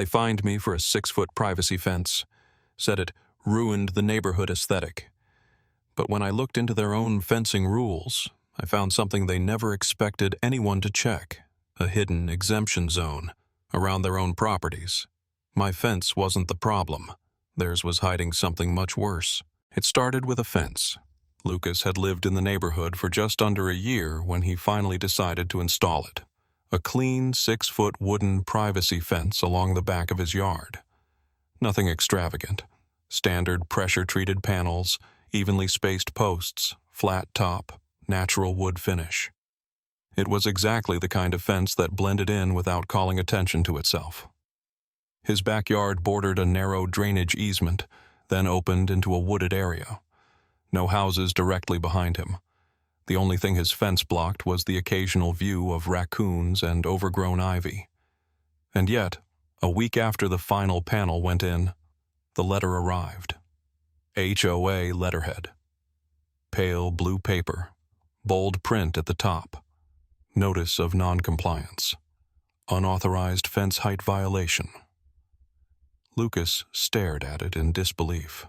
They fined me for a 6-foot privacy fence, said it ruined the neighborhood aesthetic. But when I looked into their own fencing rules, I found something they never expected anyone to check: a hidden exemption zone around their own properties. My fence wasn't the problem. Theirs was hiding something much worse. It started with a fence. Lucas had lived in the neighborhood for just under a year when he finally decided to install it. A clean 6-foot wooden privacy fence along the back of his yard. Nothing extravagant. Standard pressure-treated panels, evenly spaced posts, flat top, natural wood finish. It was exactly the kind of fence that blended in without calling attention to itself. His backyard bordered a narrow drainage easement, then opened into a wooded area. No houses directly behind him. The only thing his fence blocked was the occasional view of raccoons and overgrown ivy. And yet, a week after the final panel went in, the letter arrived. HOA letterhead. Pale blue paper, bold print at the top. Notice of non-compliance. Unauthorized fence height violation. Lucas stared at it in disbelief.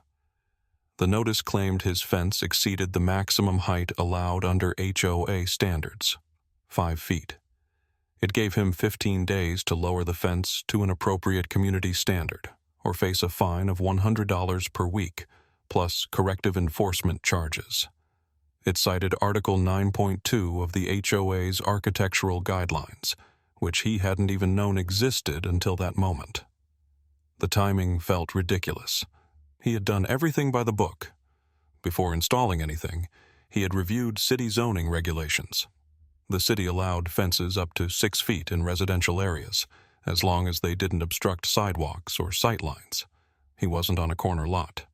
The notice claimed his fence exceeded the maximum height allowed under HOA standards, 5 feet. It gave him 15 days to lower the fence to an appropriate community standard, or face a fine of $100 per week, plus corrective enforcement charges. It cited Article 9.2 of the HOA's architectural guidelines, which he hadn't even known existed until that moment. The timing felt ridiculous. He had done everything by the book. Before installing anything, he had reviewed city zoning regulations. The city allowed fences up to 6 feet in residential areas, as long as they didn't obstruct sidewalks or sightlines. He wasn't on a corner lot.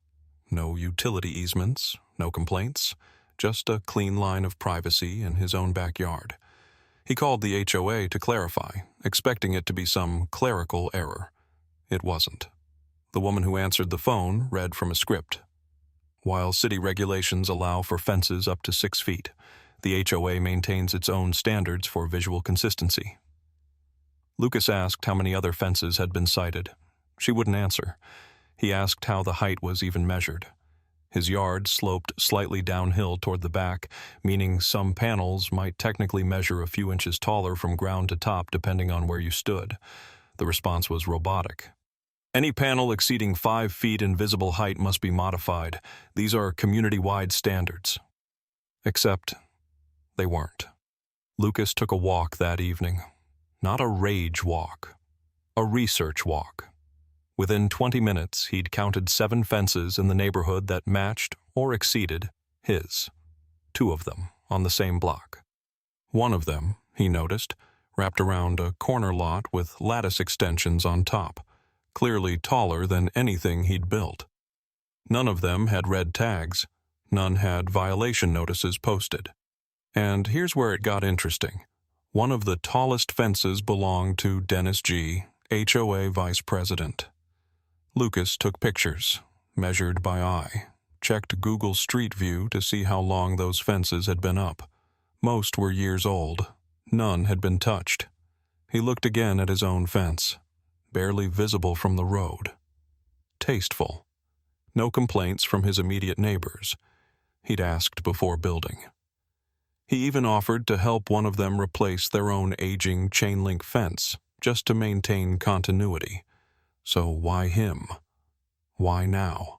No utility easements, no complaints, just a clean line of privacy in his own backyard. He called the HOA to clarify, expecting it to be some clerical error. It wasn't. The woman who answered the phone read from a script. While city regulations allow for fences up to 6 feet, the HOA maintains its own standards for visual consistency. Lucas asked how many other fences had been cited. She wouldn't answer. He asked how the height was even measured. His yard sloped slightly downhill toward the back, meaning some panels might technically measure a few inches taller from ground to top depending on where you stood. The response was robotic. Any panel exceeding 5 feet in visible height must be modified. These are community-wide standards. Except they weren't. Lucas took a walk that evening. Not a rage walk. A research walk. Within 20 minutes, he'd counted 7 fences in the neighborhood that matched or exceeded his. 2 of them on the same block. One of them, he noticed, wrapped around a corner lot with lattice extensions on top, clearly taller than anything he'd built. None of them had red tags. None had violation notices posted. And here's where it got interesting. One of the tallest fences belonged to Dennis G., HOA vice president. Lucas took pictures, measured by eye, checked Google Street View to see how long those fences had been up. Most were years old. None had been touched. He looked again at his own fence, barely visible from the road. Tasteful. No complaints from his immediate neighbors. He'd asked before building. He even offered to help one of them replace their own aging chain-link fence, just to maintain continuity. So why him? Why now?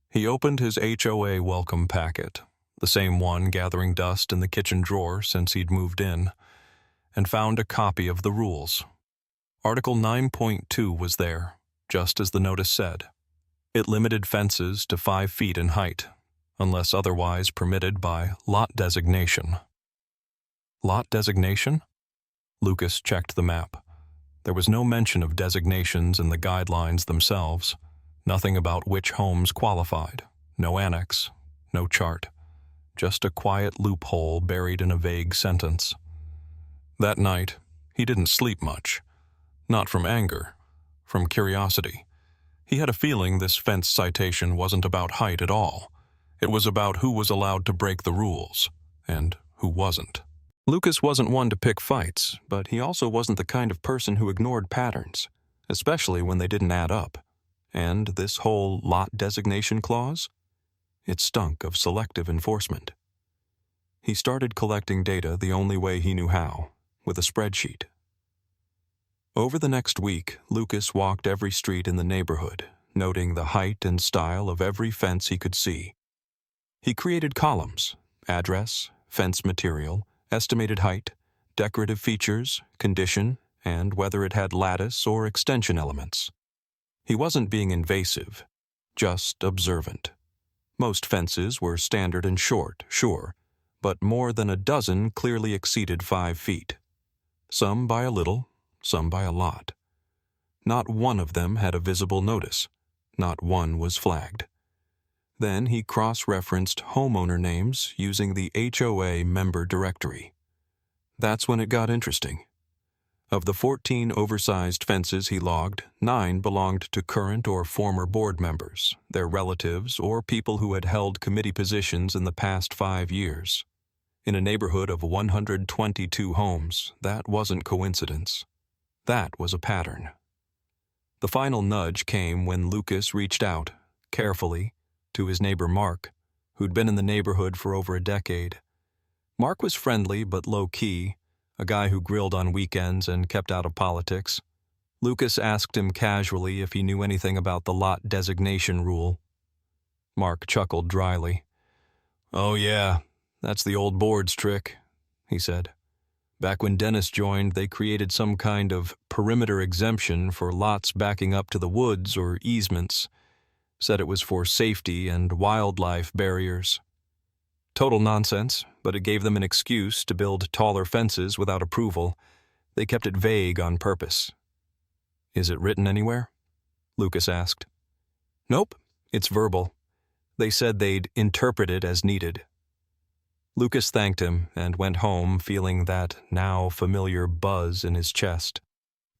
He opened his HOA welcome packet, the same one gathering dust in the kitchen drawer since he'd moved in, and found a copy of the rules. Article 9.2 was there, just as the notice said. It limited fences to 5 feet in height, unless otherwise permitted by lot designation. Lot designation? Lucas checked the map. There was no mention of designations in the guidelines themselves, nothing about which homes qualified, no annex, no chart, just a quiet loophole buried in a vague sentence. That night, he didn't sleep much. Not from anger, from curiosity. He had a feeling this fence citation wasn't about height at all. It was about who was allowed to break the rules, and who wasn't. Lucas wasn't one to pick fights, but he also wasn't the kind of person who ignored patterns. especially when they didn't add up. And this whole lot designation clause? It stunk of selective enforcement. He started collecting data the only way he knew how, with a spreadsheet. Over the next week, Lucas walked every street in the neighborhood, noting the height and style of every fence he could see. He created columns: address, fence material, estimated height, decorative features, condition, and whether it had lattice or extension elements. He wasn't being invasive, just observant. Most fences were standard and short, sure, but more than a dozen clearly exceeded 5 feet. Some by a little, some by a lot. Not one of them had a visible notice. Not one was flagged. Then he cross-referenced homeowner names using the HOA member directory. That's when it got interesting. Of the 14 oversized fences he logged, 9 belonged to current or former board members, their relatives, or people who had held committee positions in the past 5 years. In a neighborhood of 122 homes, that wasn't coincidence. That was a pattern. The final nudge came when Lucas reached out, carefully, to his neighbor Mark, who'd been in the neighborhood for over a decade. Mark was friendly but low-key, a guy who grilled on weekends and kept out of politics. Lucas asked him casually if he knew anything about the lot designation rule. Mark chuckled dryly. "Oh yeah, that's the old board's trick," he said. "Back when Dennis joined, they created some kind of perimeter exemption for lots backing up to the woods or easements. Said it was for safety and wildlife barriers. Total nonsense, but it gave them an excuse to build taller fences without approval. They kept it vague on purpose." "Is it written anywhere?" Lucas asked. "Nope, it's verbal. They said they'd interpret it as needed." Lucas thanked him and went home feeling that now familiar buzz in his chest,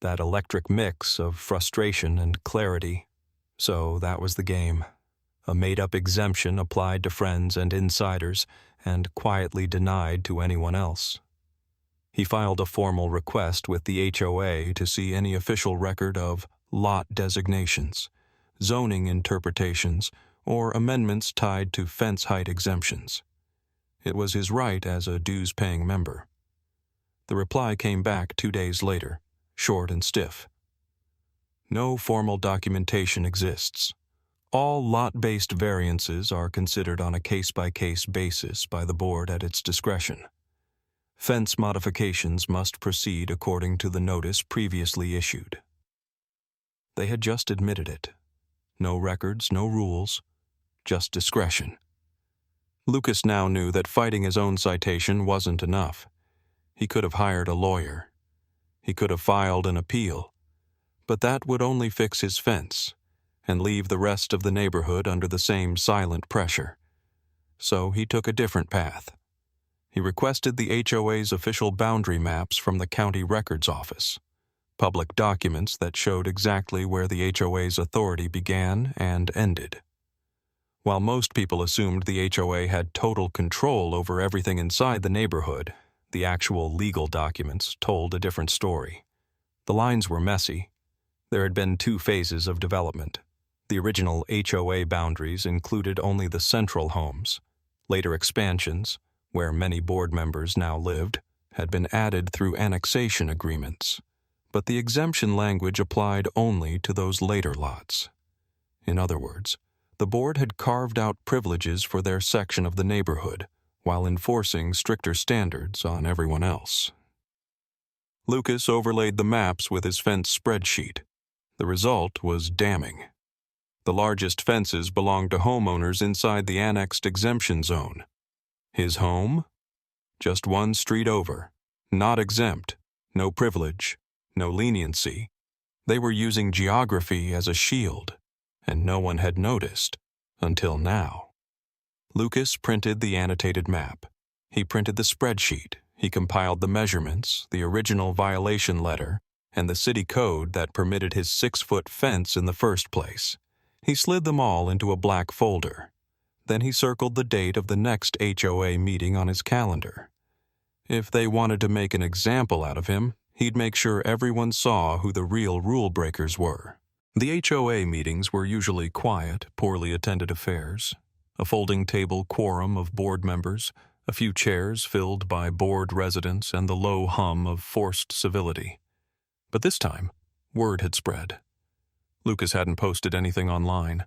that electric mix of frustration and clarity. So that was the game. A made-up exemption applied to friends and insiders and quietly denied to anyone else. He filed a formal request with the HOA to see any official record of lot designations, zoning interpretations, or amendments tied to fence height exemptions. It was his right as a dues-paying member. The reply came back 2 days later, short and stiff. "No formal documentation exists. All lot-based variances are considered on a case-by-case basis by the board at its discretion. Fence modifications must proceed according to the notice previously issued." They had just admitted it. No records, no rules, just discretion. Lucas now knew that fighting his own citation wasn't enough. He could have hired a lawyer. He could have filed an appeal. But that would only fix his fence and leave the rest of the neighborhood under the same silent pressure. So he took a different path. He requested the HOA's official boundary maps from the county records office, public documents that showed exactly where the HOA's authority began and ended. While most people assumed the HOA had total control over everything inside the neighborhood, the actual legal documents told a different story. The lines were messy. There had been 2 phases of development. The original HOA boundaries included only the central homes. Later expansions, where many board members now lived, had been added through annexation agreements. But the exemption language applied only to those later lots. In other words, the board had carved out privileges for their section of the neighborhood, while enforcing stricter standards on everyone else. Lucas overlaid the maps with his fence spreadsheet. The result was damning. The largest fences belonged to homeowners inside the annexed exemption zone. His home? Just 1 street over. Not exempt. No privilege. No leniency. They were using geography as a shield, and no one had noticed until now. Lucas printed the annotated map. He printed the spreadsheet. He compiled the measurements, the original violation letter, and the city code that permitted his 6-foot fence in the first place. He slid them all into a black folder. Then he circled the date of the next HOA meeting on his calendar. If they wanted to make an example out of him, he'd make sure everyone saw who the real rule breakers were. The HOA meetings were usually quiet, poorly attended affairs. A folding table quorum of board members, a few chairs filled by bored residents, and the low hum of forced civility. But this time, word had spread. Lucas hadn't posted anything online.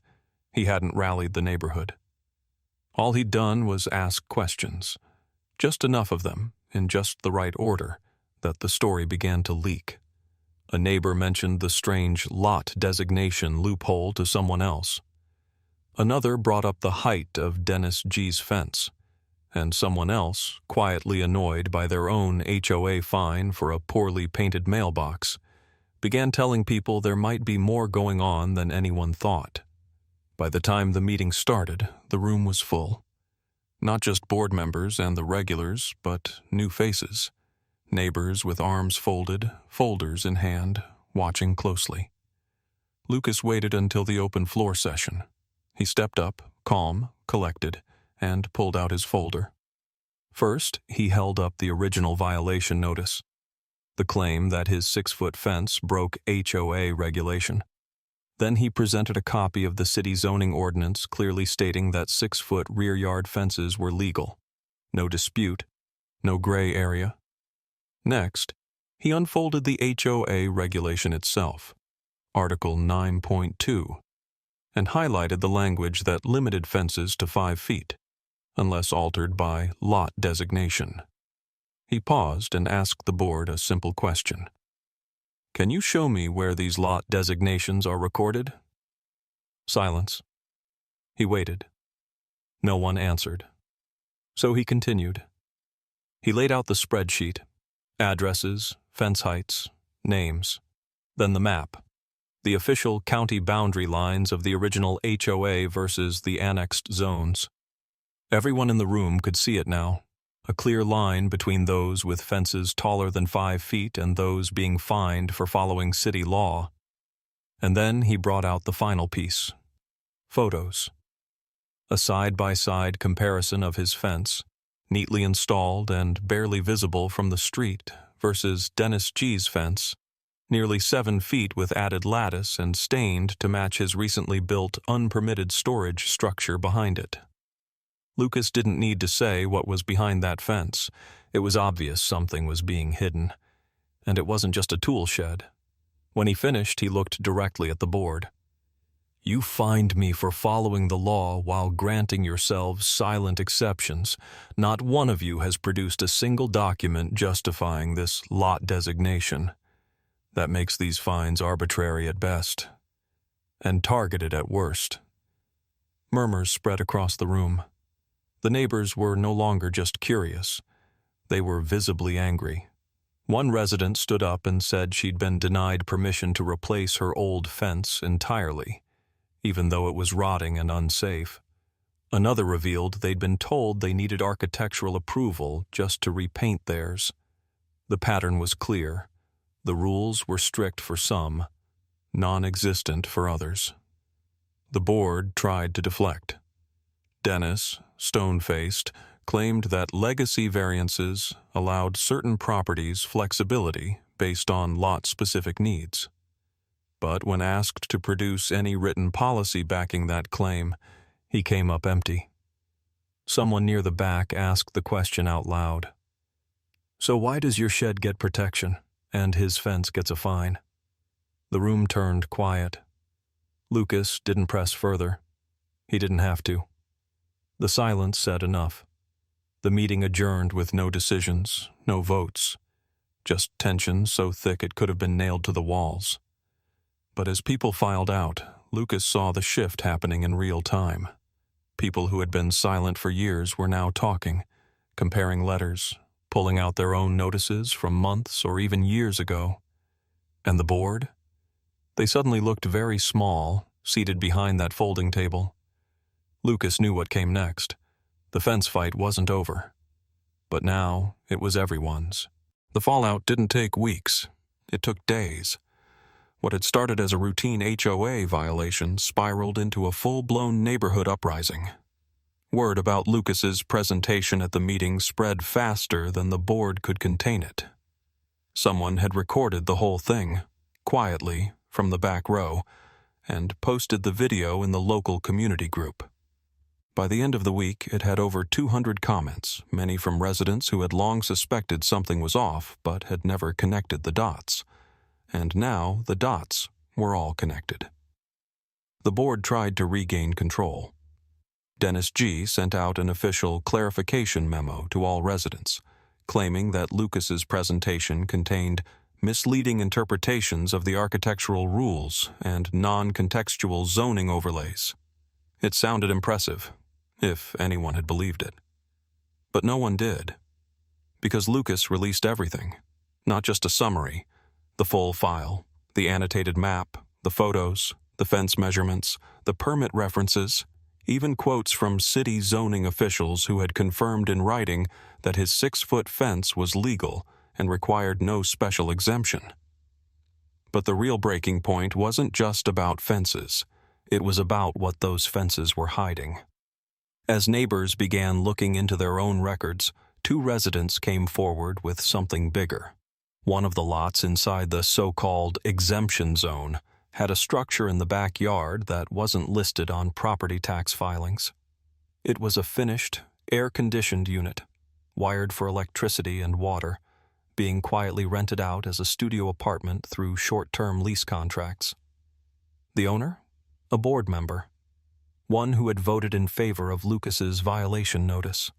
He hadn't rallied the neighborhood. All he'd done was ask questions, just enough of them, in just the right order, that the story began to leak. A neighbor mentioned the strange lot designation loophole to someone else. Another brought up the height of Dennis G's fence, and someone else, quietly annoyed by their own HOA fine for a poorly painted mailbox, began telling people there might be more going on than anyone thought. By the time the meeting started, the room was full. Not just board members and the regulars, but new faces. Neighbors with arms folded, folders in hand, watching closely. Lucas waited until the open floor session. He stepped up, calm, collected, and pulled out his folder. First, he held up the original violation notice, the claim that his 6-foot fence broke HOA regulation. Then he presented a copy of the city zoning ordinance clearly stating that 6-foot rear yard fences were legal. No dispute, no gray area. Next, he unfolded the HOA regulation itself, Article 9.2, and highlighted the language that limited fences to 5 feet, unless altered by lot designation. He paused and asked the board a simple question. Can you show me where these lot designations are recorded? Silence. He waited. No one answered. So he continued. He laid out the spreadsheet, addresses, fence heights, names, then the map, the official county boundary lines of the original HOA versus the annexed zones. Everyone in the room could see it now, a clear line between those with fences taller than 5 feet and those being fined for following city law. And then he brought out the final piece. Photos. A side-by-side comparison of his fence, neatly installed and barely visible from the street, versus Dennis G's fence, nearly 7 feet with added lattice and stained to match his recently built unpermitted storage structure behind it. Lucas didn't need to say what was behind that fence. It was obvious something was being hidden. And it wasn't just a tool shed. When he finished, he looked directly at the board. You fined me for following the law while granting yourselves silent exceptions. Not one of you has produced a single document justifying this lot designation. That makes these fines arbitrary at best, and targeted at worst. Murmurs spread across the room. The neighbors were no longer just curious. They were visibly angry. One resident stood up and said she'd been denied permission to replace her old fence entirely, even though it was rotting and unsafe. Another revealed they'd been told they needed architectural approval just to repaint theirs. The pattern was clear. The rules were strict for some, non-existent for others. The board tried to deflect. Dennis, stone-faced, claimed that legacy variances allowed certain properties flexibility based on lot-specific needs. But when asked to produce any written policy backing that claim, he came up empty. Someone near the back asked the question out loud. So why does your shed get protection, and his fence gets a fine? The room turned quiet. Lucas didn't press further. He didn't have to. The silence said enough. The meeting adjourned with no decisions, no votes, just tension so thick it could have been nailed to the walls. But as people filed out, Lucas saw the shift happening in real time. People who had been silent for years were now talking, comparing letters, pulling out their own notices from months or even years ago. And the board? They suddenly looked very small, seated behind that folding table. Lucas knew what came next. The fence fight wasn't over. But now, it was everyone's. The fallout didn't take weeks. It took days. What had started as a routine HOA violation spiraled into a full-blown neighborhood uprising. Word about Lucas's presentation at the meeting spread faster than the board could contain it. Someone had recorded the whole thing, quietly, from the back row, and posted the video in the local community group. By the end of the week, it had over 200 comments, many from residents who had long suspected something was off but had never connected the dots. And now the dots were all connected. The board tried to regain control. Dennis G. sent out an official clarification memo to all residents, claiming that Lucas's presentation contained misleading interpretations of the architectural rules and non-contextual zoning overlays. It sounded impressive, if anyone had believed it. But no one did, because Lucas released everything, not just a summary, the full file, the annotated map, the photos, the fence measurements, the permit references, even quotes from city zoning officials who had confirmed in writing that his 6-foot fence was legal and required no special exemption. But the real breaking point wasn't just about fences. It was about what those fences were hiding. As neighbors began looking into their own records, 2 residents came forward with something bigger. One of the lots inside the so-called exemption zone had a structure in the backyard that wasn't listed on property tax filings. It was a finished, air-conditioned unit, wired for electricity and water, being quietly rented out as a studio apartment through short-term lease contracts. The owner? A board member. One who had voted in favor of Lucas's violation notice.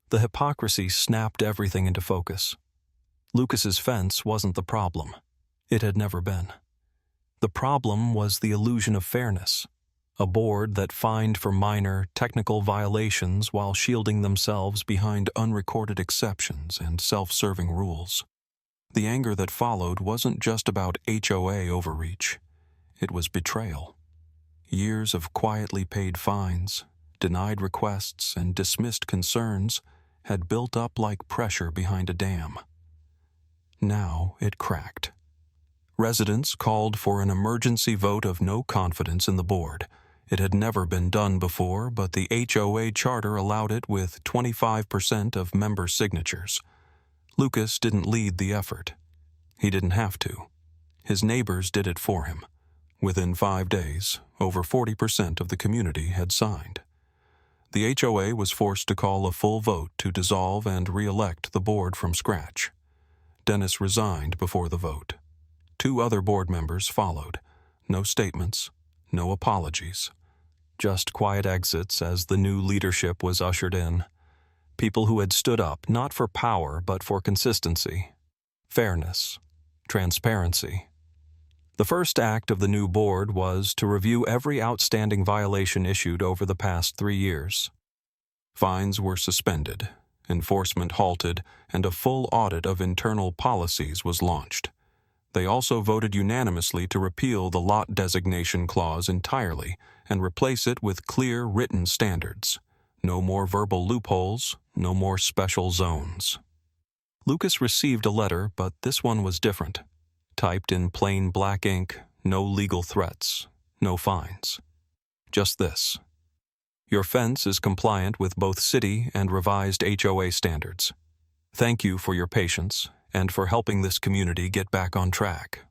The hypocrisy snapped everything into focus. Lucas's fence wasn't the problem. It had never been. The problem was the illusion of fairness, a board that fined for minor, technical violations while shielding themselves behind unrecorded exceptions and self-serving rules. The anger that followed wasn't just about HOA overreach. It was betrayal. Years of quietly paid fines, denied requests, and dismissed concerns had built up like pressure behind a dam. Now it cracked. Residents called for an emergency vote of no confidence in the board. It had never been done before, but the HOA charter allowed it with 25% of member signatures. Lucas didn't lead the effort. He didn't have to. His neighbors did it for him. Within 5 days, over 40% of the community had signed. The HOA was forced to call a full vote to dissolve and re-elect the board from scratch. Dennis resigned before the vote. 2 other board members followed. No statements, no apologies. Just quiet exits as the new leadership was ushered in. People who had stood up not for power but for consistency, fairness, transparency. The first act of the new board was to review every outstanding violation issued over the past 3 years. Fines were suspended, enforcement halted, and a full audit of internal policies was launched. They also voted unanimously to repeal the lot designation clause entirely and replace it with clear written standards. No more verbal loopholes, no more special zones. Lucas received a letter, but this one was different. Typed in plain black ink, no legal threats, no fines. Just this. Your fence is compliant with both city and revised HOA standards. Thank you for your patience and for helping this community get back on track.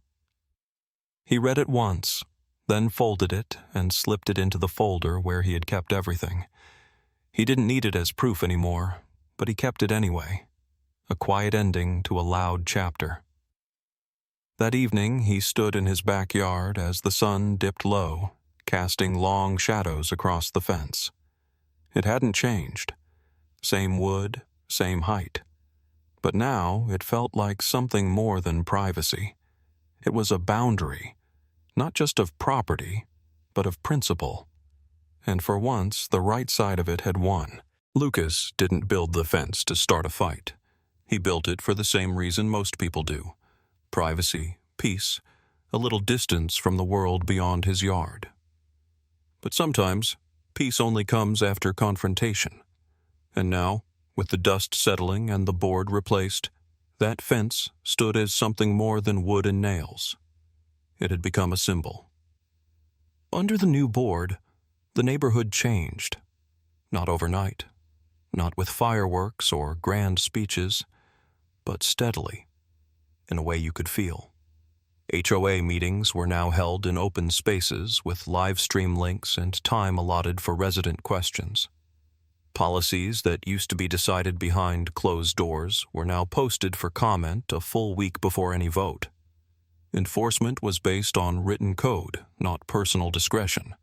He read it once, then folded it and slipped it into the folder where he had kept everything. He didn't need it as proof anymore, but he kept it anyway. A quiet ending to a loud chapter. That evening he stood in his backyard as the sun dipped low, casting long shadows across the fence. It hadn't changed. Same wood, same height. But now it felt like something more than privacy. It was a boundary, not just of property, but of principle. And for once, the right side of it had won. Lucas didn't build the fence to start a fight. He built it for the same reason most people do. Privacy, peace, a little distance from the world beyond his yard. But sometimes, peace only comes after confrontation. And now, with the dust settling and the board replaced, that fence stood as something more than wood and nails. It had become a symbol. Under the new board, the neighborhood changed. Not overnight, not with fireworks or grand speeches, but steadily, in a way you could feel. HOA meetings were now held in open spaces with live stream links and time allotted for resident questions. Policies that used to be decided behind closed doors were now posted for comment a full week before any vote. Enforcement was based on written code, not personal discretion,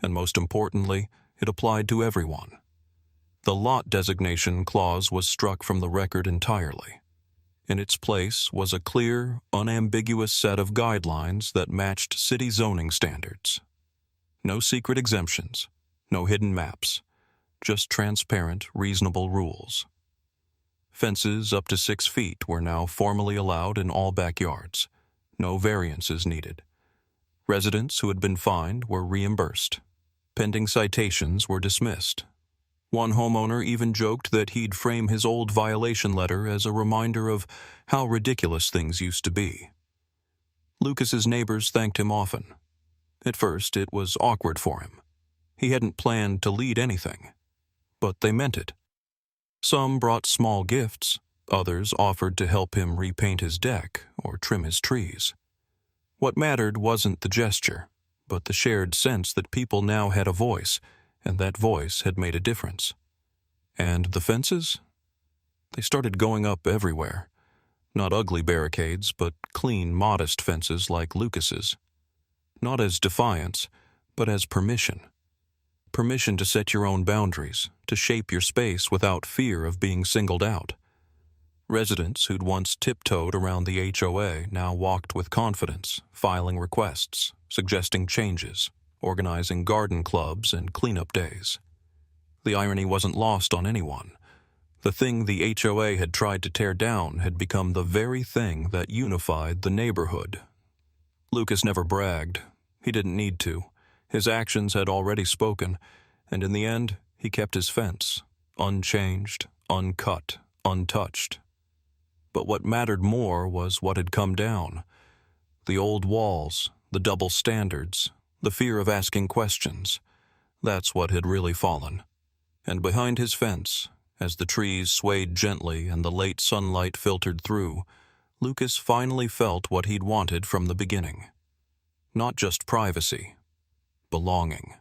and most importantly, it applied to everyone. The lot designation clause was struck from the record entirely. In its place was a clear, unambiguous set of guidelines that matched city zoning standards. No secret exemptions, no hidden maps, just transparent, reasonable rules. Fences up to 6 feet were now formally allowed in all backyards. No variances needed. Residents who had been fined were reimbursed. Pending citations were dismissed. One homeowner even joked that he'd frame his old violation letter as a reminder of how ridiculous things used to be. Lucas's neighbors thanked him often. At first, it was awkward for him. He hadn't planned to lead anything, but they meant it. Some brought small gifts, others offered to help him repaint his deck or trim his trees. What mattered wasn't the gesture, but the shared sense that people now had a voice, and that voice had made a difference. And the fences? They started going up everywhere. Not ugly barricades, but clean, modest fences like Lucas's. Not as defiance, but as permission. Permission to set your own boundaries, to shape your space without fear of being singled out. Residents who'd once tiptoed around the HOA now walked with confidence, filing requests, suggesting changes, organizing garden clubs and cleanup days. The irony wasn't lost on anyone. The thing the HOA had tried to tear down had become the very thing that unified the neighborhood. Lucas never bragged. He didn't need to. His actions had already spoken, and in the end, he kept his fence, unchanged, uncut, untouched. But what mattered more was what had come down. The old walls, the double standards, the fear of asking questions. That's what had really fallen. And behind his fence, as the trees swayed gently and the late sunlight filtered through, Lucas finally felt what he'd wanted from the beginning. Not just privacy, belonging.